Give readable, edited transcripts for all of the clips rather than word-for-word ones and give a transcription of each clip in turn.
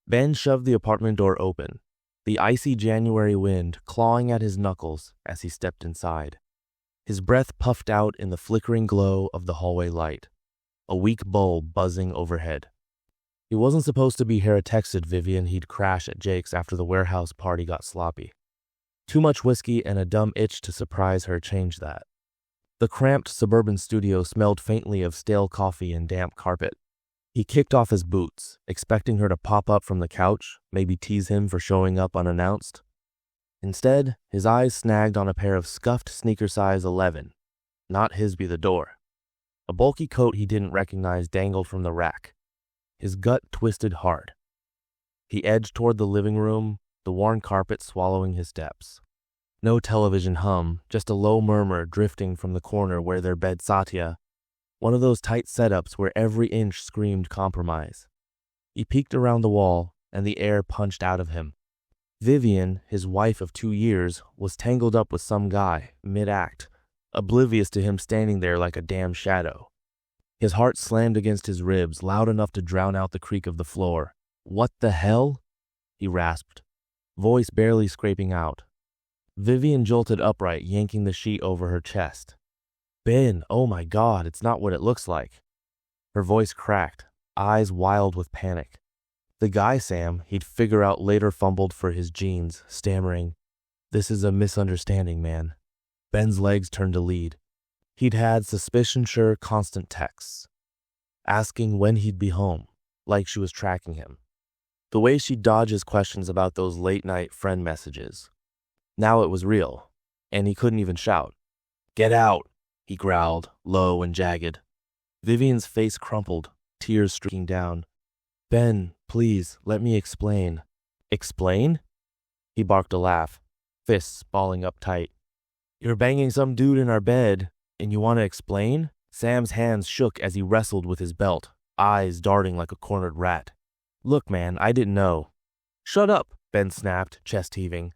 Ben shoved the apartment door open, the icy January wind clawing at his knuckles as he stepped inside. His breath puffed out in the flickering glow of the hallway light, a weak bulb buzzing overhead. He wasn't supposed to be here, texted Vivian he'd crash at Jake's after the warehouse party got sloppy. Too much whiskey and a dumb itch to surprise her changed that. The cramped suburban studio smelled faintly of stale coffee and damp carpet. He kicked off his boots, expecting her to pop up from the couch, maybe tease him for showing up unannounced. Instead, his eyes snagged on a pair of scuffed sneaker size 11, not his be the door. A bulky coat he didn't recognize dangled from the rack. His gut twisted hard. He edged toward the living room, the worn carpet swallowing his steps. No television hum, just a low murmur drifting from the corner where their bed Satya, one of those tight setups where every inch screamed compromise. He peeked around the wall, and the air punched out of him. Vivian, his wife of 2 years, was tangled up with some guy, mid-act, oblivious to him standing there like a damn shadow. His heart slammed against his ribs, loud enough to drown out the creak of the floor. "What the hell?" he rasped, voice barely scraping out. Vivian jolted upright, yanking the sheet over her chest. "Ben, oh my God, it's not what it looks like." Her voice cracked, eyes wild with panic. The guy Sam, he'd figure out later, fumbled for his jeans, stammering, "This is a misunderstanding, man." Ben's legs turned to lead. He'd had suspicion-sure constant texts, asking when he'd be home, like she was tracking him. The way she'd dodge his questions about those late-night friend messages. Now it was real, and he couldn't even shout. "Get out," he growled, low and jagged. Vivian's face crumpled, tears streaking down. "Ben, please, let me explain." "Explain?" He barked a laugh, fists balling up tight. "You're banging some dude in our bed, and you want to explain?" Sam's hands shook as he wrestled with his belt, eyes darting like a cornered rat. "Look, man, I didn't know." "Shut up," Ben snapped, chest heaving.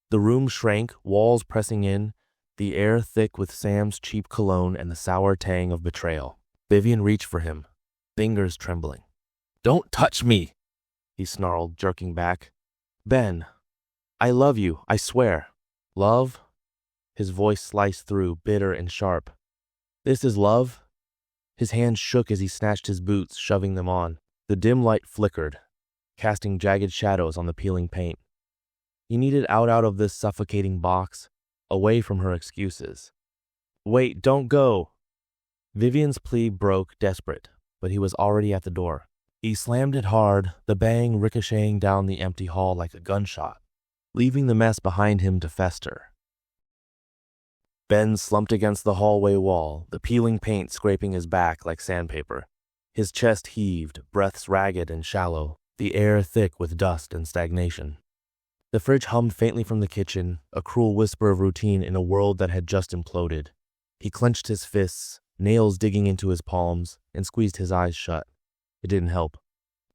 The room shrank, walls pressing in, the air thick with Sam's cheap cologne and the sour tang of betrayal. Vivian reached for him, fingers trembling. "Don't touch me," he snarled, jerking back. "Ben, I love you, I swear." "Love?" His voice sliced through, bitter and sharp. "This is love?" His hands shook as he snatched his boots, shoving them on. The dim light flickered, casting jagged shadows on the peeling paint. He needed out of this suffocating box, away from her excuses. "Wait, don't go." Vivian's plea broke, desperate, but he was already at the door. He slammed it hard, the bang ricocheting down the empty hall like a gunshot, leaving the mess behind him to fester. Ben slumped against the hallway wall, the peeling paint scraping his back like sandpaper. His chest heaved, breaths ragged and shallow, the air thick with dust and stagnation. The fridge hummed faintly from the kitchen, a cruel whisper of routine in a world that had just imploded. He clenched his fists, nails digging into his palms, and squeezed his eyes shut. It didn't help.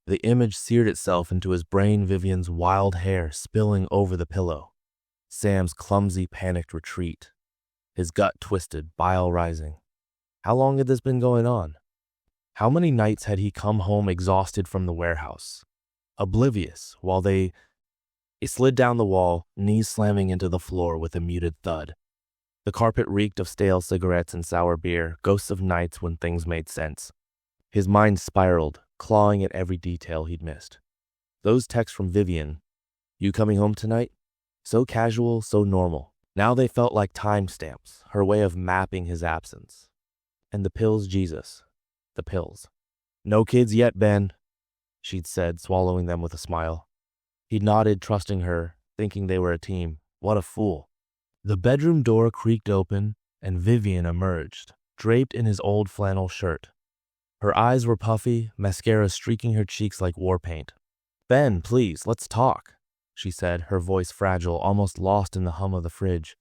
The image seared itself into his brain, Vivian's wild hair spilling over the pillow. Sam's clumsy, panicked retreat. His gut twisted, bile rising. How long had this been going on? How many nights had he come home exhausted from the warehouse, oblivious, while He slid down the wall, knees slamming into the floor with a muted thud. The carpet reeked of stale cigarettes and sour beer, ghosts of nights when things made sense. His mind spiraled, clawing at every detail he'd missed. Those texts from Vivian, "You coming home tonight?" So casual, so normal. Now they felt like timestamps, her way of mapping his absence. And the pills, Jesus. The pills. "No kids yet, Ben," she'd said, swallowing them with a smile. He nodded, trusting her, thinking they were a team. What a fool. The bedroom door creaked open, and Vivian emerged, draped in his old flannel shirt. Her eyes were puffy, mascara streaking her cheeks like war paint. "Ben, please, let's talk," she said, her voice fragile, almost lost in the hum of the fridge.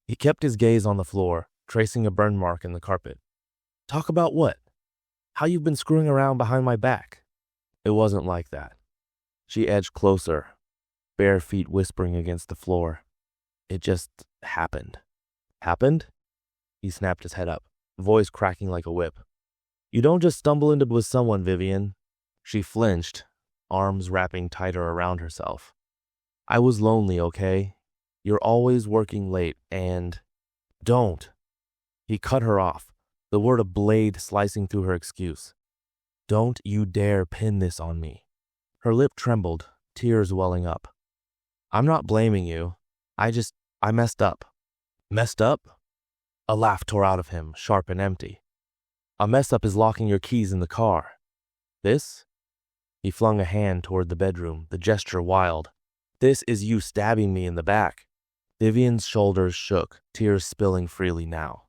He kept his gaze on the floor, tracing a burn mark in the carpet. "Talk about what? How you've been screwing around behind my back?" It wasn't like that. She edged closer, bare feet whispering against the floor. "It just happened." "Happened?" He snapped his head up, voice cracking like a whip. "You don't just stumble into with someone, Vivian." She flinched, arms wrapping tighter around herself. I was lonely, okay? You're always working late and… Don't. He cut her off, the word a blade slicing through her excuse. Don't you dare pin this on me. Her lip trembled, tears welling up. I'm not blaming you. I messed up. Messed up? A laugh tore out of him, sharp and empty. A mess up is locking your keys in the car. This? He flung a hand toward the bedroom, the gesture wild. This is you stabbing me in the back. Vivian's shoulders shook, tears spilling freely now.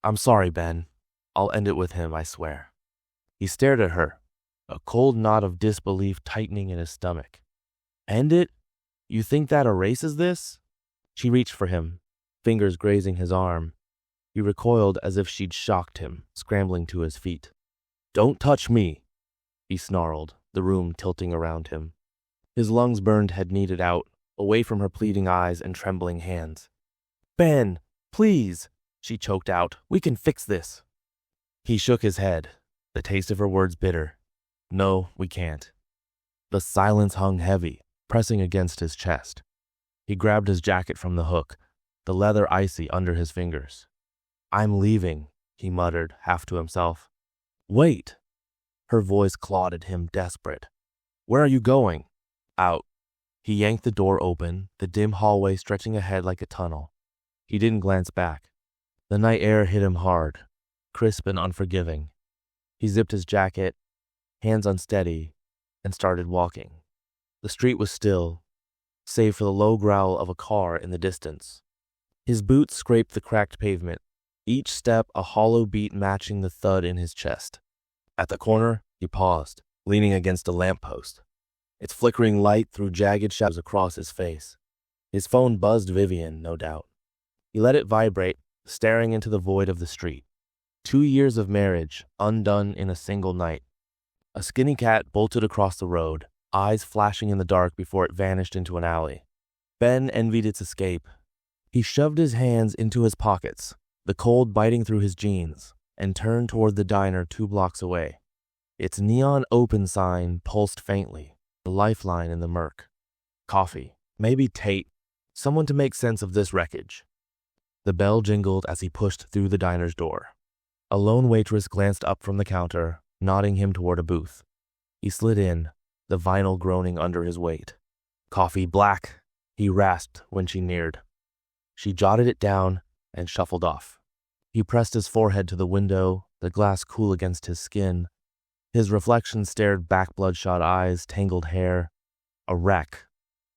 I'm sorry, Ben. I'll end it with him, I swear. He stared at her, a cold knot of disbelief tightening in his stomach. End it? You think that erases this? She reached for him, fingers grazing his arm. He recoiled as if she'd shocked him, scrambling to his feet. Don't touch me, he snarled, the room tilting around him. His lungs burned head kneaded out, away from her pleading eyes and trembling hands. Ben, please, she choked out. We can fix this. He shook his head, the taste of her words bitter. No, we can't. The silence hung heavy, pressing against his chest. He grabbed his jacket from the hook, the leather icy under his fingers. I'm leaving, he muttered, half to himself. Wait. Her voice clawed at him, desperate. Where are you going? Out. He yanked the door open, the dim hallway stretching ahead like a tunnel. He didn't glance back. The night air hit him hard, crisp and unforgiving. He zipped his jacket, hands unsteady, and started walking. The street was still, save for the low growl of a car in the distance. His boots scraped the cracked pavement, each step a hollow beat matching the thud in his chest. At the corner, he paused, leaning against a lamppost. Its flickering light threw jagged shadows across his face. His phone buzzed Vivian, no doubt. He let it vibrate, staring into the void of the street. 2 years of marriage, undone in a single night. A skinny cat bolted across the road, eyes flashing in the dark before it vanished into an alley. Ben envied its escape. He shoved his hands into his pockets, the cold biting through his jeans, and turned toward the diner 2 blocks away. Its neon open sign pulsed faintly, a lifeline in the murk. Coffee, maybe Tate, someone to make sense of this wreckage. The bell jingled as he pushed through the diner's door. A lone waitress glanced up from the counter, nodding him toward a booth. He slid in, the vinyl groaning under his weight. Coffee black, he rasped when she neared. She jotted it down and shuffled off. He pressed his forehead to the window, the glass cool against his skin. His reflection stared back bloodshot eyes, tangled hair. A wreck.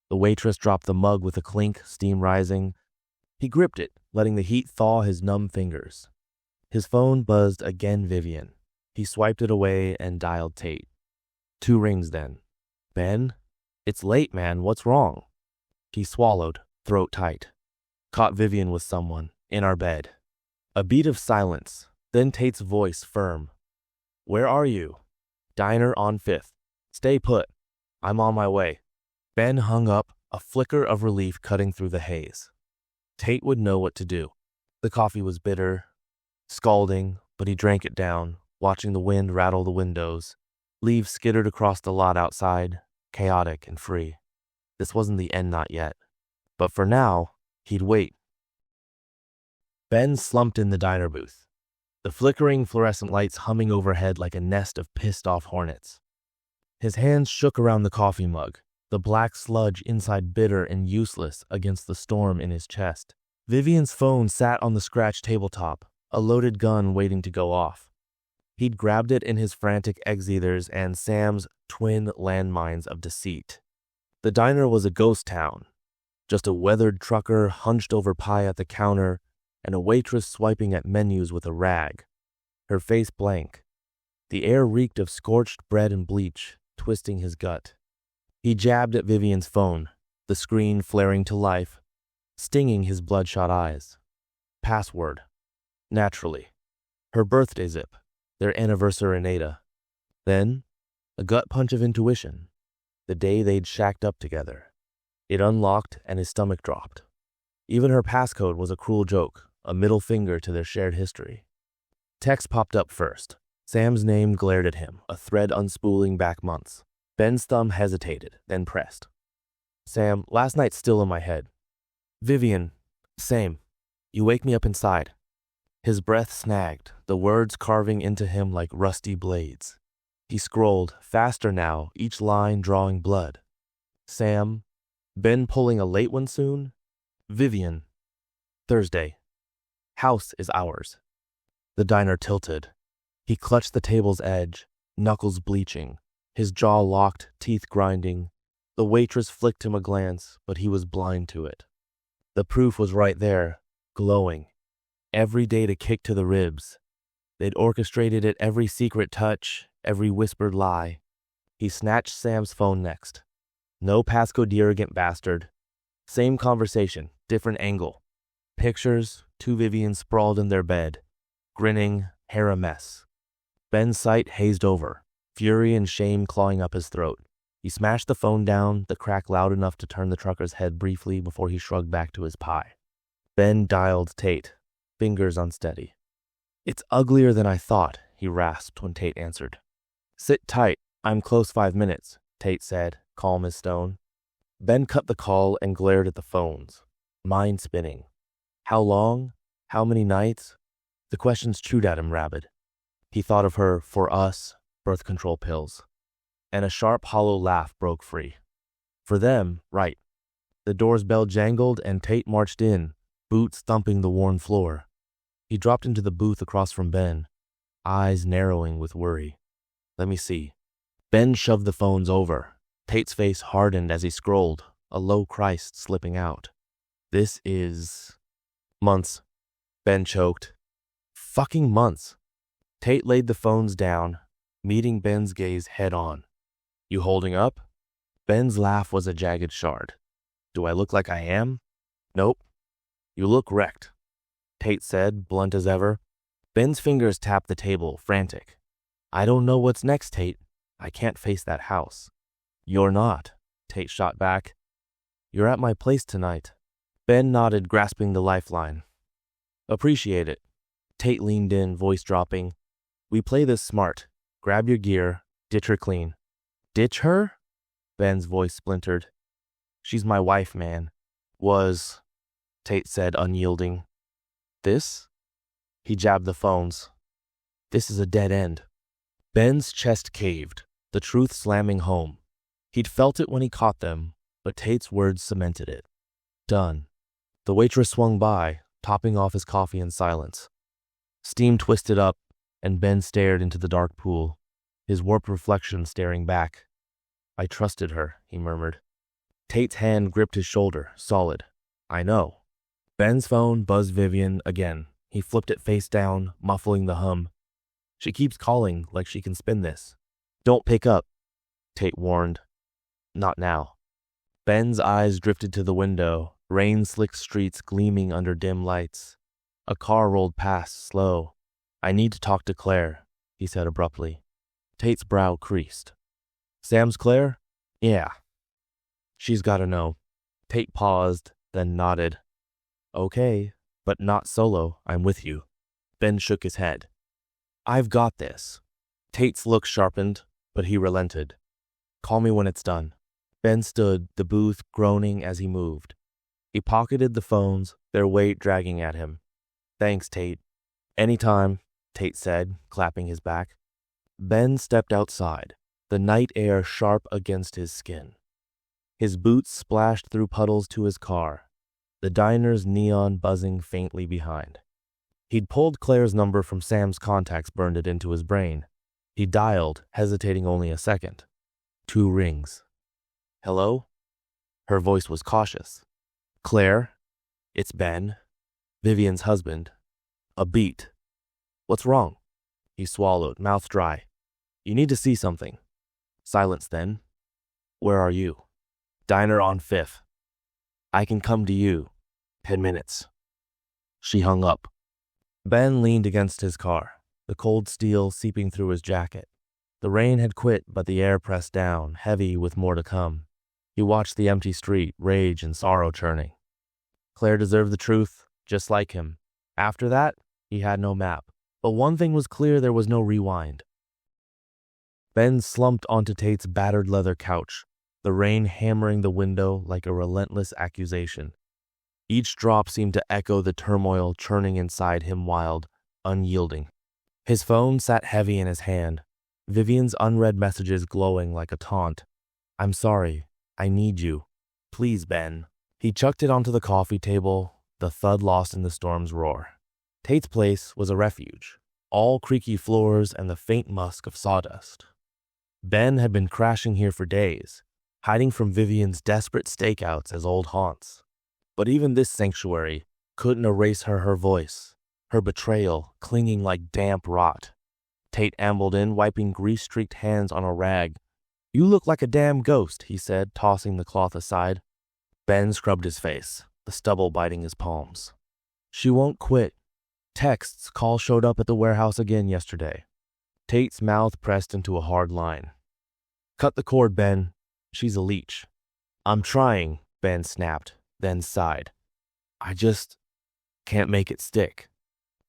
The waitress dropped the mug with a clink, steam rising. He gripped it, letting the heat thaw his numb fingers. His phone buzzed again Vivian. He swiped it away and dialed Tate. 2 rings then. Ben? It's late, man. What's wrong? He swallowed, throat tight. Caught Vivian with someone, in our bed. A beat of silence, then Tate's voice firm. Where are you? Diner on 5th. Stay put. I'm on my way. Ben hung up, a flicker of relief cutting through the haze. Tate would know what to do. The coffee was bitter, scalding, but he drank it down, watching the wind rattle the windows. Leaves skittered across the lot outside, chaotic and free. This wasn't the end, not yet. But for now, he'd wait. Ben slumped in the diner booth, the flickering fluorescent lights humming overhead like a nest of pissed-off hornets. His hands shook around the coffee mug, the black sludge inside bitter and useless against the storm in his chest. Vivian's phone sat on the scratched tabletop, a loaded gun waiting to go off. He'd grabbed it in his frantic exethers and Sam's twin landmines of deceit. The diner was a ghost town, just a weathered trucker hunched over pie at the counter and a waitress swiping at menus with a rag, her face blank. The air reeked of scorched bread and bleach, twisting his gut. He jabbed at Vivian's phone, the screen flaring to life, stinging his bloodshot eyes. Password. Naturally. Her birthday zip, their anniversary. Then, a gut punch of intuition. The day they'd shacked up together. It unlocked and his stomach dropped. Even her passcode was a cruel joke, a middle finger to their shared history. Text popped up first. Sam's name glared at him, a thread unspooling back months. Ben's thumb hesitated, then pressed. Sam, last night's still in my head. Vivian, same. You wake me up inside. His breath snagged, the words carving into him like rusty blades. He scrolled, faster now, each line drawing blood. Sam, Ben pulling a late one soon? Vivian, Thursday. House is ours. The diner tilted. He clutched the table's edge, knuckles bleaching, his jaw locked, teeth grinding. The waitress flicked him a glance, but he was blind to it. The proof was right there, glowing. Every day to kick to the ribs. They'd orchestrated it, every secret touch, every whispered lie. He snatched Sam's phone next. No Pasco-Deargent bastard. Same conversation, different angle. Pictures, two Vivians sprawled in their bed, grinning, hair a mess. Ben's sight hazed over, fury and shame clawing up his throat. He smashed the phone down, the crack loud enough to turn the trucker's head briefly before he shrugged back to his pie. Ben dialed Tate, fingers unsteady. It's uglier than I thought, he rasped when Tate answered. Sit tight, I'm close 5 minutes, Tate said, calm as stone. Ben cut the call and glared at the phones, mind spinning. How long? How many nights? The questions chewed at him rabid. He thought of her, for us, birth control pills. And a sharp, hollow laugh broke free. For them, right. The door's bell jangled and Tate marched in, boots thumping the worn floor. He dropped into the booth across from Ben, eyes narrowing with worry. Let me see. Ben shoved the phones over. Tate's face hardened as he scrolled, a low Christ slipping out. This is... months. Ben choked. Fucking months. Tate laid the phones down, meeting Ben's gaze head on. You holding up? Ben's laugh was a jagged shard. Do I look like I am? Nope. You look wrecked, Tate said, blunt as ever. Ben's fingers tapped the table, frantic. I don't know what's next, Tate. I can't face that house. You're not, Tate shot back. You're at my place tonight. Ben nodded, grasping the lifeline. Appreciate it. Tate leaned in, voice dropping. We play this smart. Grab your gear, ditch her clean. Ditch her? Ben's voice splintered. She's my wife, man. Was, Tate said, unyielding. This? He jabbed the phones. This is a dead end. Ben's chest caved, the truth slamming home. He'd felt it when he caught them, but Tate's words cemented it. Done. The waitress swung by, topping off his coffee in silence. Steam twisted up, and Ben stared into the dark pool, his warped reflection staring back. I trusted her, he murmured. Tate's hand gripped his shoulder, solid. I know. Ben's phone buzzed Vivian again. He flipped it face down, muffling the hum. She keeps calling like she can spin this. Don't pick up, Tate warned. Not now. Ben's eyes drifted to the window, rain-slicked streets gleaming under dim lights. A car rolled past, slow. I need to talk to Claire, he said abruptly. Tate's brow creased. Sam's Claire? Yeah. She's gotta know. Tate paused, then nodded. Okay, but not solo, I'm with you. Ben shook his head. I've got this. Tate's look sharpened, but he relented. Call me when it's done. Ben stood, the booth groaning as he moved. He pocketed the phones, their weight dragging at him. Thanks, Tate. Anytime, Tate said, clapping his back. Ben stepped outside, the night air sharp against his skin. His boots splashed through puddles to his car, the diner's neon buzzing faintly behind. He'd pulled Claire's number from Sam's contacts, burned it into his brain. He dialed, hesitating only a second. 2 rings. Hello? Her voice was cautious. Claire? It's Ben. Vivian's husband. A beat. What's wrong? He swallowed, mouth dry. You need to see something. Silence then. Where are you? Diner on 5th. I can come to you. 10 minutes. She hung up. Ben leaned against his car, the cold steel seeping through his jacket. The rain had quit, but the air pressed down, heavy with more to come. He watched the empty street, rage and sorrow churning. Claire deserved the truth, just like him. After that, he had no map. But one thing was clear, there was no rewind. Ben slumped onto Tate's battered leather couch, the rain hammering the window like a relentless accusation. Each drop seemed to echo the turmoil churning inside him, wild, unyielding. His phone sat heavy in his hand, Vivian's unread messages glowing like a taunt. "I'm sorry. I need you. Please, Ben." He chucked it onto the coffee table, the thud lost in the storm's roar. Tate's place was a refuge, all creaky floors and the faint musk of sawdust. Ben had been crashing here for days, hiding from Vivian's desperate stakeouts as old haunts. But even this sanctuary couldn't erase her voice, her betrayal clinging like damp rot. Tate ambled in, wiping grease-streaked hands on a rag. "You look like a damn ghost," he said, tossing the cloth aside. Ben scrubbed his face, the stubble biting his palms. "She won't quit. Texts, call showed up at the warehouse again yesterday." Tate's mouth pressed into a hard line. "Cut the cord, Ben. She's a leech." "I'm trying," Ben snapped, then sighed. "I just can't make it stick."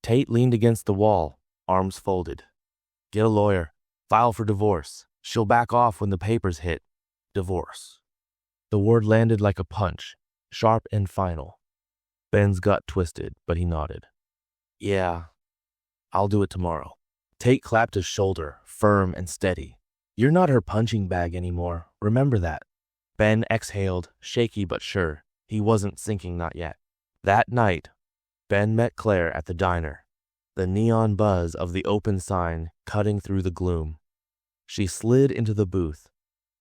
Tate leaned against the wall, arms folded. "Get a lawyer. File for divorce. She'll back off when the papers hit. Divorce." The word landed like a punch, sharp and final. Ben's gut twisted, but he nodded. "Yeah, I'll do it tomorrow." Tate clapped his shoulder, firm and steady. "You're not her punching bag anymore. Remember that." Ben exhaled, shaky but sure. He wasn't sinking, not yet. That night, Ben met Claire at the diner, the neon buzz of the open sign cutting through the gloom. She slid into the booth,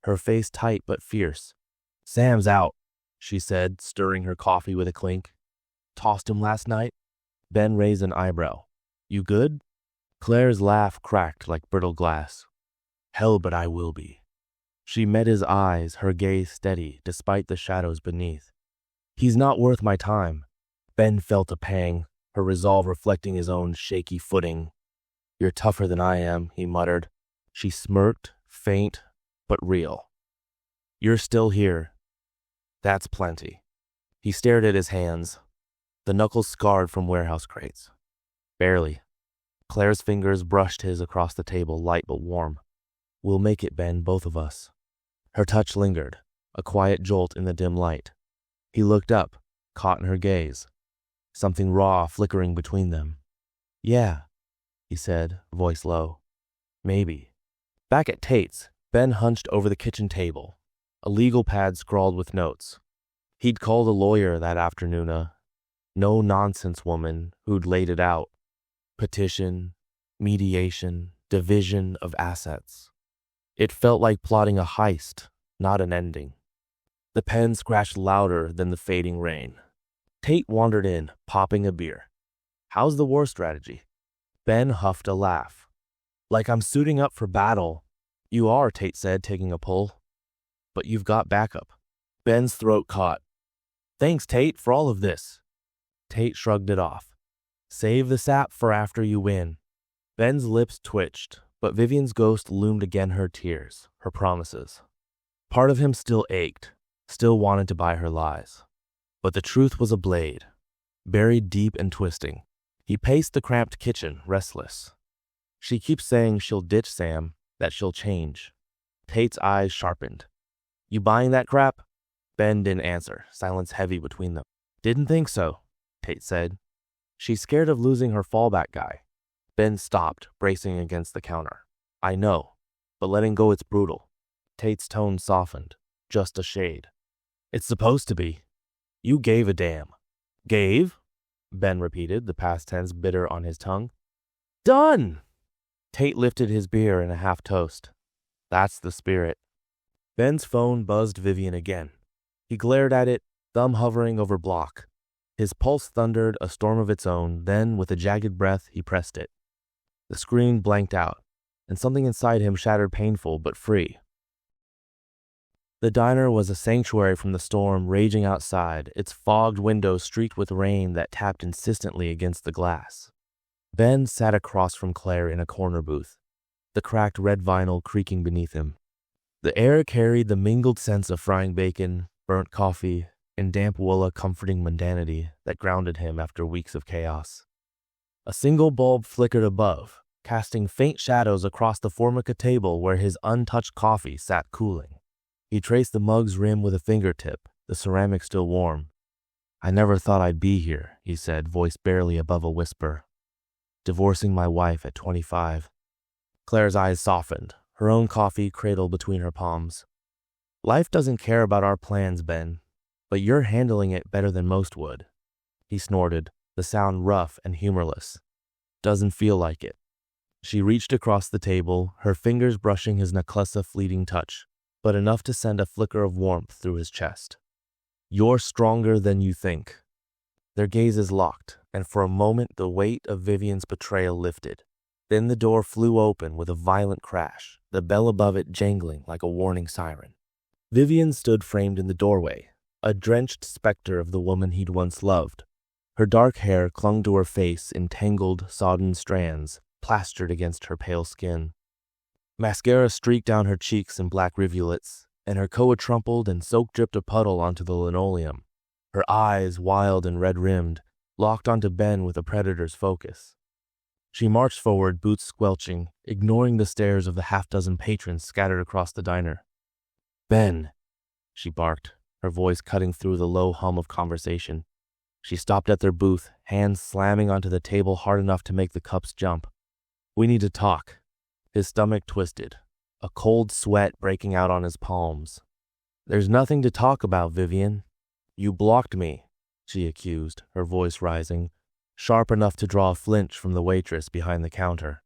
her face tight but fierce. "Sam's out," she said, stirring her coffee with a clink. "Tossed him last night?" Ben raised an eyebrow. "You good?" Claire's laugh cracked like brittle glass. "Hell, but I will be." She met his eyes, her gaze steady, despite the shadows beneath. "He's not worth my time." Ben felt a pang, her resolve reflecting his own shaky footing. "You're tougher than I am," he muttered. She smirked, faint, but real. "You're still here. That's plenty." He stared at his hands, the knuckles scarred from warehouse crates. "Barely." Claire's fingers brushed his across the table, light but warm. "We'll make it, Ben, both of us." Her touch lingered, a quiet jolt in the dim light. He looked up, caught in her gaze, something raw flickering between them. "Yeah," he said, voice low. "Maybe." Back at Tate's, Ben hunched over the kitchen table, a legal pad scrawled with notes. He'd called a lawyer that afternoon, a no-nonsense woman who'd laid it out. Petition, mediation, division of assets. It felt like plotting a heist, not an ending. The pen scratched louder than the fading rain. Tate wandered in, popping a beer. "How's the war strategy?" Ben huffed a laugh. "Like I'm suiting up for battle." "You are," Tate said, taking a pull. "But you've got backup." Ben's throat caught. "Thanks, Tate, for all of this." Tate shrugged it off. "Save the sap for after you win." Ben's lips twitched, but Vivian's ghost loomed again, her tears, her promises. Part of him still ached, still wanted to buy her lies. But the truth was a blade, buried deep and twisting. He paced the cramped kitchen, restless. She keeps saying she'll ditch Sam, that she'll change. Tate's eyes sharpened. "You buying that crap?" Ben didn't answer, silence heavy between them. "Didn't think so," Tate said. "She's scared of losing her fallback guy." Ben stopped, bracing against the counter. "I know, but letting go, it's brutal." Tate's tone softened, just a shade. "It's supposed to be. You gave a damn." "Gave?" Ben repeated, the past tense bitter on his tongue. "Done!" Tate lifted his beer in a half toast. "That's the spirit." Ben's phone buzzed Vivian again. He glared at it, thumb hovering over block. His pulse thundered a storm of its own, then, with a jagged breath, he pressed it. The screen blanked out, and something inside him shattered, painful but free. The diner was a sanctuary from the storm raging outside, its fogged windows streaked with rain that tapped insistently against the glass. Ben sat across from Claire in a corner booth, the cracked red vinyl creaking beneath him. The air carried the mingled scents of frying bacon, burnt coffee, and damp wool, a comforting mundanity that grounded him after weeks of chaos. A single bulb flickered above, casting faint shadows across the formica table where his untouched coffee sat cooling. He traced the mug's rim with a fingertip, the ceramic still warm. "I never thought I'd be here," he said, voice barely above a whisper. "Divorcing my wife at 25. Claire's eyes softened, her own coffee cradled between her palms. "Life doesn't care about our plans, Ben, but you're handling it better than most would." He snorted, the sound rough and humorless. "Doesn't feel like it." She reached across the table, her fingers brushing his necklace a fleeting touch, but enough to send a flicker of warmth through his chest. "You're stronger than you think." Their gazes locked, and for a moment the weight of Vivian's betrayal lifted. Then the door flew open with a violent crash, the bell above it jangling like a warning siren. Vivian stood framed in the doorway, a drenched specter of the woman he'd once loved. Her dark hair clung to her face in tangled, sodden strands, plastered against her pale skin. Mascara streaked down her cheeks in black rivulets, and her koa trumpled and soak-dripped a puddle onto the linoleum. Her eyes, wild and red-rimmed, locked onto Ben with a predator's focus. She marched forward, boots squelching, ignoring the stares of the half-dozen patrons scattered across the diner. "Ben," she barked, her voice cutting through the low hum of conversation. She stopped at their booth, hands slamming onto the table hard enough to make the cups jump. "We need to talk." His stomach twisted, a cold sweat breaking out on his palms. "There's nothing to talk about, Vivian. You blocked me," she accused, her voice rising, sharp enough to draw a flinch from the waitress behind the counter.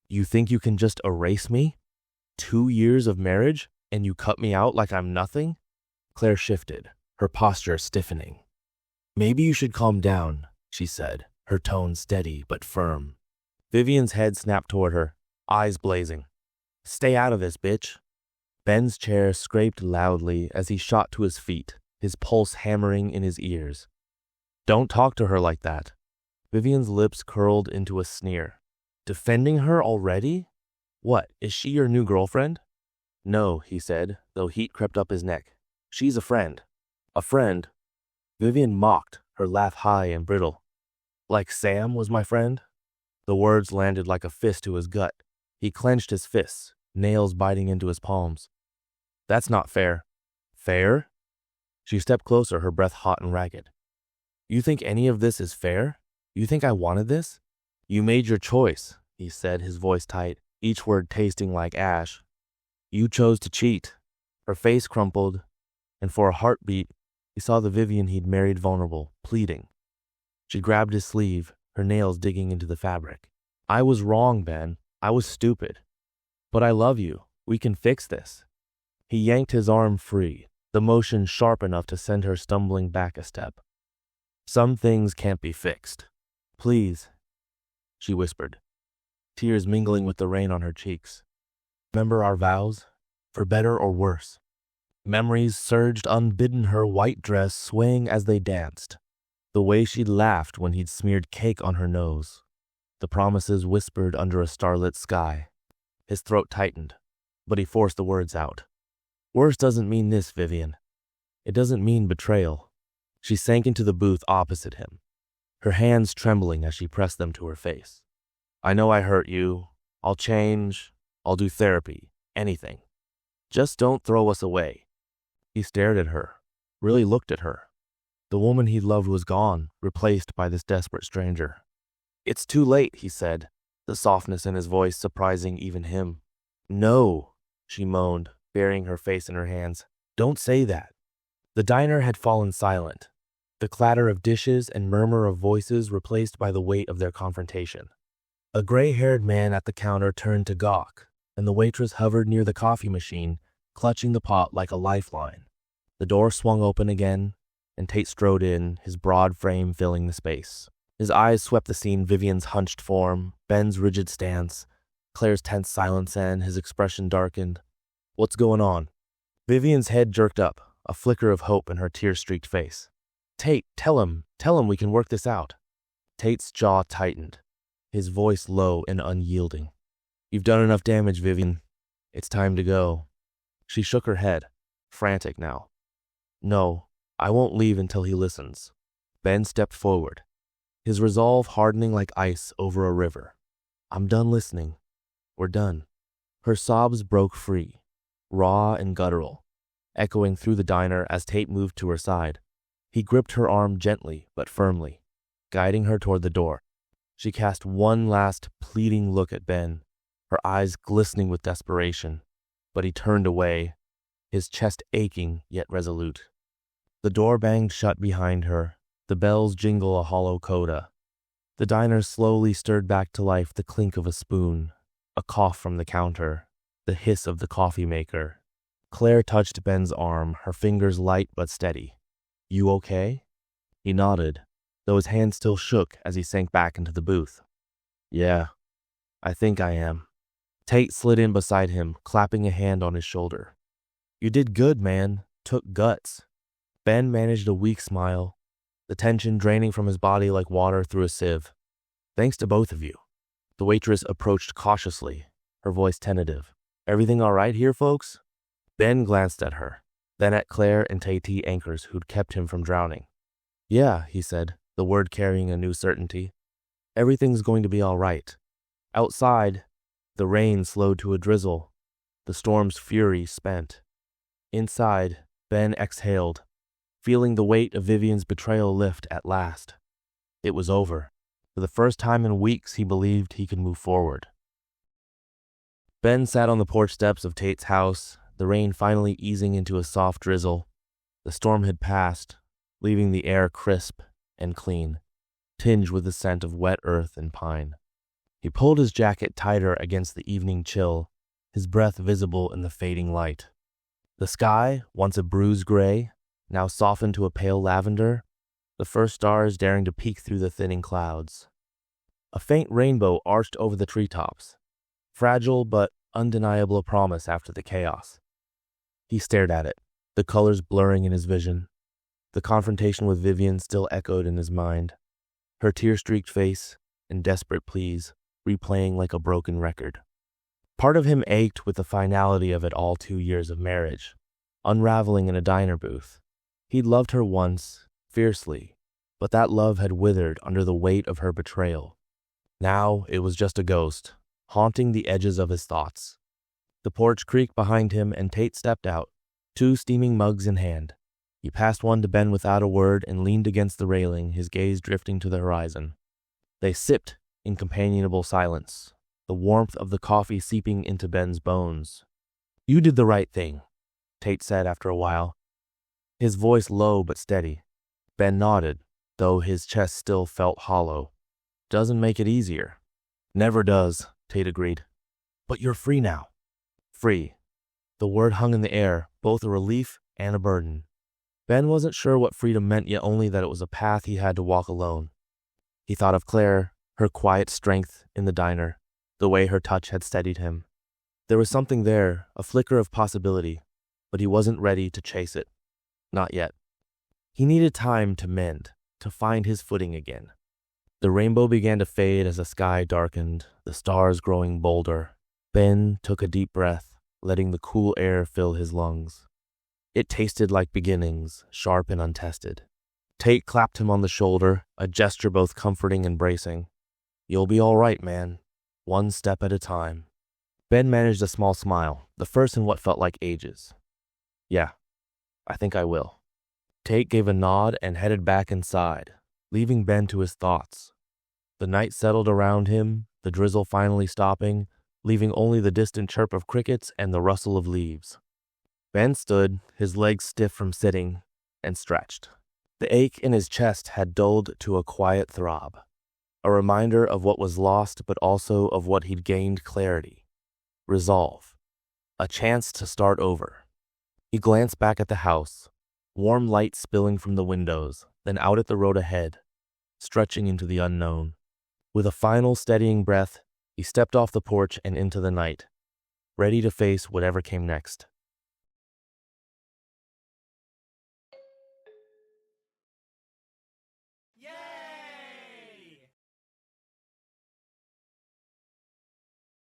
"You think you can just erase me? 2 years of marriage, and you cut me out like I'm nothing?" Claire shifted, her posture stiffening. "Maybe you should calm down," she said, her tone steady but firm. Vivian's head snapped toward her, eyes blazing. "Stay out of this, bitch." Ben's chair scraped loudly as he shot to his feet, his pulse hammering in his ears. "Don't talk to her like that." Vivian's lips curled into a sneer. "Defending her already? What, is she your new girlfriend?" "No," he said, though heat crept up his neck. "She's a friend." "A friend?" Vivian mocked, her laugh high and brittle. "Like Sam was my friend?" The words landed like a fist to his gut. He clenched his fists, nails biting into his palms. "That's not fair." "Fair?" She stepped closer, her breath hot and ragged. "You think any of this is fair? You think I wanted this?" "You made your choice," he said, his voice tight, each word tasting like ash. "You chose to cheat." Her face crumpled, and for a heartbeat, he saw the Vivian he'd married vulnerable, pleading. She grabbed his sleeve, her nails digging into the fabric. "I was wrong, Ben. I was stupid. But I love you. We can fix this." He yanked his arm free, the motion sharp enough to send her stumbling back a step. "Some things can't be fixed. Please," she whispered, tears mingling with the rain on her cheeks. "Remember our vows? For better or worse." Memories surged unbidden, her white dress swaying as they danced. The way she'd laughed when he'd smeared cake on her nose. The promises whispered under a starlit sky. His throat tightened, but he forced the words out. "Worse doesn't mean this, Vivian. It doesn't mean betrayal." She sank into the booth opposite him, her hands trembling as she pressed them to her face. "I know I hurt you. I'll change. I'll do therapy. Anything. Just don't throw us away." He stared at her, really looked at her. The woman he loved was gone, replaced by this desperate stranger. "It's too late," he said, the softness in his voice surprising even him. "No," she moaned, burying her face in her hands. "Don't say that." The diner had fallen silent, the clatter of dishes and murmur of voices replaced by the weight of their confrontation. A gray-haired man at the counter turned to gawk, and the waitress hovered near the coffee machine, clutching the pot like a lifeline. The door swung open again, and Tate strode in, his broad frame filling the space. His eyes swept the scene, Vivian's hunched form, Ben's rigid stance, Claire's tense silence, and his expression darkened. "What's going on?" Vivian's head jerked up, a flicker of hope in her tear-streaked face. "Tate, tell him we can work this out." Tate's jaw tightened, his voice low and unyielding. "You've done enough damage, Vivian. It's time to go." She shook her head, frantic now. "No, I won't leave until he listens." Ben stepped forward, his resolve hardening like ice over a river. I'm done listening. We're done. Her sobs broke free, raw and guttural, echoing through the diner as Tate moved to her side. He gripped her arm gently but firmly, guiding her toward the door. She cast one last pleading look at Ben, her eyes glistening with desperation, but he turned away, his chest aching yet resolute. The door banged shut behind her, the bells jingle a hollow coda. The diner slowly stirred back to life the clink of a spoon, a cough from the counter, the hiss of the coffee maker. Claire touched Ben's arm, her fingers light but steady. You okay? He nodded, though his hand still shook as he sank back into the booth. Yeah, I think I am. Tate slid in beside him, clapping a hand on his shoulder. You did good, man. Took guts. Ben managed a weak smile, the tension draining from his body like water through a sieve. Thanks to both of you. The waitress approached cautiously, her voice tentative. Everything all right here, folks? Ben glanced at her, then at Claire and Tate anchors who'd kept him from drowning. Yeah, he said, the word carrying a new certainty. Everything's going to be all right. Outside, the rain slowed to a drizzle, the storm's fury spent. Inside, Ben exhaled, feeling the weight of Vivian's betrayal lift at last. It was over. For the first time in weeks, he believed he could move forward. Ben sat on the porch steps of Tate's house, the rain finally easing into a soft drizzle. The storm had passed, leaving the air crisp and clean, tinged with the scent of wet earth and pine. He pulled his jacket tighter against the evening chill, his breath visible in the fading light. The sky, once a bruised gray, now softened to a pale lavender, the first stars daring to peek through the thinning clouds. A faint rainbow arched over the treetops, fragile but undeniable a promise after the chaos. He stared at it, the colors blurring in his vision. The confrontation with Vivian still echoed in his mind, her tear-streaked face and desperate pleas replaying like a broken record. Part of him ached with the finality of it all 2 years of marriage, unraveling in a diner booth. He'd loved her once, fiercely, but that love had withered under the weight of her betrayal. Now it was just a ghost, haunting the edges of his thoughts. The porch creaked behind him and Tate stepped out, 2 steaming mugs in hand. He passed one to Ben without a word and leaned against the railing, his gaze drifting to the horizon. They sipped in companionable silence, the warmth of the coffee seeping into Ben's bones. You did the right thing, Tate said after a while, his voice low but steady. Ben nodded, though his chest still felt hollow. Doesn't make it easier. Never does, Tate agreed. But you're free now. Free. The word hung in the air, both a relief and a burden. Ben wasn't sure what freedom meant, yet only that it was a path he had to walk alone. He thought of Claire, her quiet strength in the diner, the way her touch had steadied him. There was something there, a flicker of possibility, but he wasn't ready to chase it. Not yet. He needed time to mend, to find his footing again. The rainbow began to fade as the sky darkened, the stars growing bolder. Ben took a deep breath, letting the cool air fill his lungs. It tasted like beginnings, sharp and untested. Tate clapped him on the shoulder, a gesture both comforting and bracing. You'll be all right, man. One step at a time. Ben managed a small smile, the first in what felt like ages. Yeah, I think I will. Tate gave a nod and headed back inside, leaving Ben to his thoughts. The night settled around him, the drizzle finally stopping, leaving only the distant chirp of crickets and the rustle of leaves. Ben stood, his legs stiff from sitting, and stretched. The ache in his chest had dulled to a quiet throb, a reminder of what was lost but also of what he'd gained clarity, resolve, a chance to start over. He glanced back at the house, warm light spilling from the windows, then out at the road ahead, stretching into the unknown. With a final steadying breath, he stepped off the porch and into the night, ready to face whatever came next.